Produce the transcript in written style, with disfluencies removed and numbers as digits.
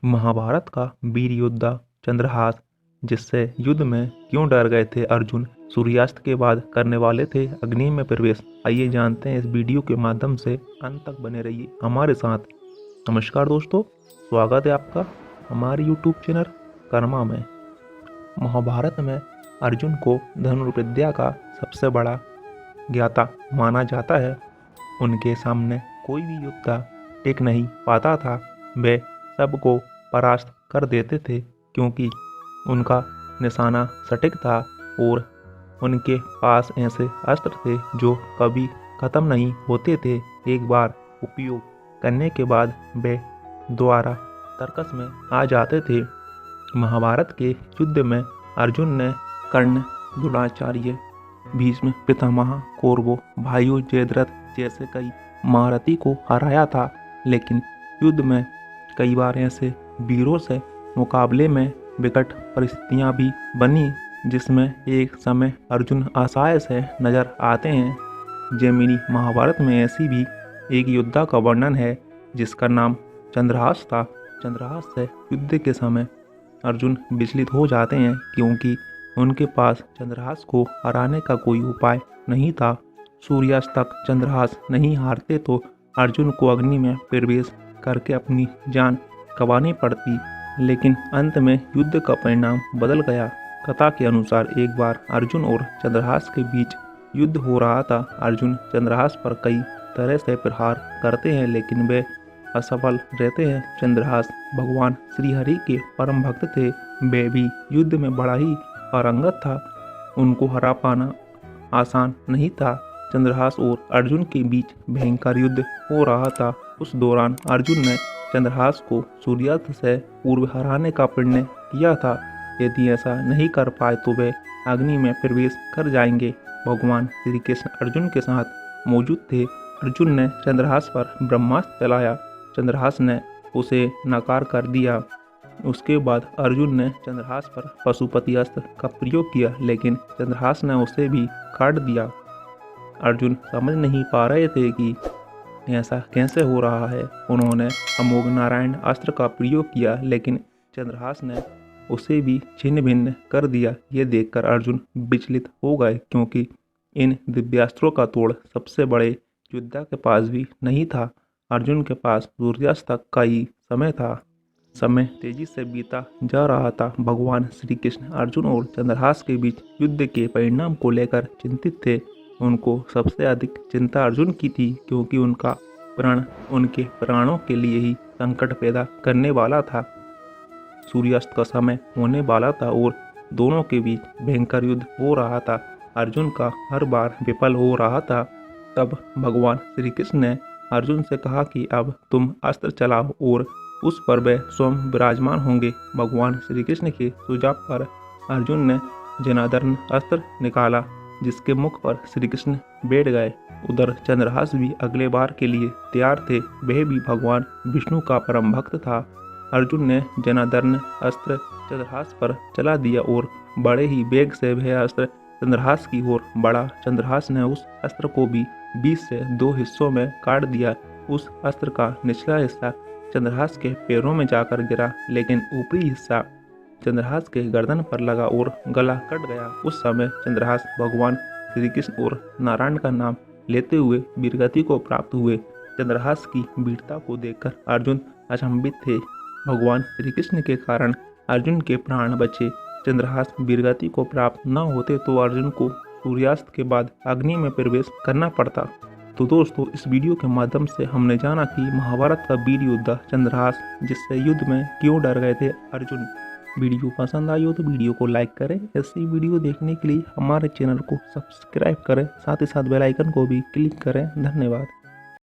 महाभारत का वीर योद्धा चंद्रहास, जिससे युद्ध में क्यों डर गए थे अर्जुन, सूर्यास्त के बाद करने वाले थे अग्नि में प्रवेश। आइए जानते हैं इस वीडियो के माध्यम से। अंत तक बने रहिए हमारे साथ। नमस्कार दोस्तों, स्वागत है आपका हमारे यूट्यूब चैनल कर्मा में। महाभारत में अर्जुन को धनुर्विद्या का सबसे बड़ा ज्ञाता माना जाता है। उनके सामने कोई भी योद्धा टिक नहीं पाता था। वे सबको परास्त कर देते थे क्योंकि उनका निशाना सटीक था और उनके पास ऐसे अस्त्र थे जो कभी खत्म नहीं होते थे। एक बार उपयोग करने के बाद वे दोबारा तर्कस में आ जाते थे। महाभारत के युद्ध में अर्जुन ने कर्ण, द्रोणाचार्य, भीष्म पितामह, कौरवों, भाइयों जयद्रथ जैसे कई महारथी को हराया था। लेकिन युद्ध में कई बार ऐसे वीरों से मुकाबले में विकट परिस्थितियां भी बनी जिसमें एक समय अर्जुन असहाय से नजर आते हैं। जैमिनी महाभारत में ऐसी भी एक योद्धा का वर्णन है जिसका नाम चंद्रहास था। चंद्रहास से युद्ध के समय अर्जुन विचलित हो जाते हैं क्योंकि उनके पास चंद्रहास को हराने का कोई उपाय नहीं था। सूर्यास्त तक चंद्रहास नहीं हारते तो अर्जुन को अग्नि में प्रवेश करके अपनी जान गंवानी पड़ती। लेकिन अंत में युद्ध का परिणाम बदल गया। कथा के अनुसार एक बार अर्जुन और चंद्रहास के बीच युद्ध हो रहा था। अर्जुन चंद्रहास पर कई तरह से प्रहार करते हैं लेकिन वे असफल रहते हैं। चंद्रहास भगवान श्री हरि के परम भक्त थे। वे भी युद्ध में बड़ा ही पारंगत था। उनको हरा पाना आसान नहीं था। चंद्रहास और अर्जुन के बीच भयंकर युद्ध हो रहा था। उस दौरान अर्जुन ने चंद्रहास को सूर्यास्त से पूर्व हराने का प्रण किया था। यदि ऐसा नहीं कर पाए तो वे अग्नि में प्रवेश कर जाएंगे। भगवान श्री कृष्ण अर्जुन के साथ मौजूद थे। अर्जुन ने चंद्रहास पर ब्रह्मास्त्र चलाया। चंद्रहास ने उसे नकार कर दिया। उसके बाद अर्जुन ने चंद्रहास पर पशुपति अस्त्र का प्रयोग किया लेकिन चंद्रहास ने उसे भी काट दिया। अर्जुन समझ नहीं पा रहे थे कि ऐसा कैसे हो रहा है। उन्होंने अमोघ नारायण अस्त्र का प्रयोग किया लेकिन चंद्रहास ने उसे भी छिन्न भिन्न कर दिया। ये देखकर अर्जुन विचलित हो गए क्योंकि इन दिव्यास्त्रों का तोड़ सबसे बड़े योद्धा के पास भी नहीं था। अर्जुन के पास सूर्यास्त तक का ही समय था। समय तेजी से बीता जा रहा था। भगवान श्री कृष्ण अर्जुन और चंद्रहास के बीच युद्ध के परिणाम को लेकर चिंतित थे। उनको सबसे अधिक चिंता अर्जुन की थी क्योंकि उनका प्राण उनके प्राणों के लिए ही संकट पैदा करने वाला था। सूर्यास्त का समय होने वाला था और दोनों के बीच भयंकर युद्ध हो रहा था। अर्जुन का हर बार विफल हो रहा था। तब भगवान श्री कृष्ण ने अर्जुन से कहा कि अब तुम अस्त्र चलाओ और उस पर वे स्वयं विराजमान होंगे। भगवान श्री कृष्ण के सुझाव पर अर्जुन ने जनार्दन अस्त्र निकाला जिसके मुख पर श्री कृष्ण बैठ गए। उधर चंद्रहास भी अगले बार के लिए तैयार थे। वह भी भगवान विष्णु का परम भक्त था। अर्जुन ने जनार्दन अस्त्र चंद्रहास पर चला दिया और बड़े ही वेग से वह अस्त्र चंद्रहास की ओर बढ़ा। चंद्रहास ने उस अस्त्र को भी 20 से 2 हिस्सों में काट दिया। उस अस्त्र का निचला हिस्सा चंद्रहास के पैरों में जाकर गिरा लेकिन ऊपरी हिस्सा चंद्रहास के गर्दन पर लगा और गला कट गया। उस समय चंद्रहास भगवान श्री कृष्ण और नारायण का नाम लेते हुए वीरगति को प्राप्त हुए। चंद्रहास की वीरता को देखकर अर्जुन अचंभित थे। भगवान श्री कृष्ण के कारण अर्जुन के प्राण बचे। चंद्रहास वीरगति को प्राप्त न होते तो अर्जुन को सूर्यास्त के बाद अग्नि में प्रवेश करना पड़ता। तो दोस्तों, इस वीडियो के माध्यम से हमने जाना कि महाभारत का वीर योद्धा चंद्रहास, जिससे युद्ध में क्यों डर गए थे अर्जुन। वीडियो पसंद आई हो तो वीडियो को लाइक करें। ऐसी वीडियो देखने के लिए हमारे चैनल को सब्सक्राइब करें, साथ ही साथ बेल आइकन को भी क्लिक करें। धन्यवाद।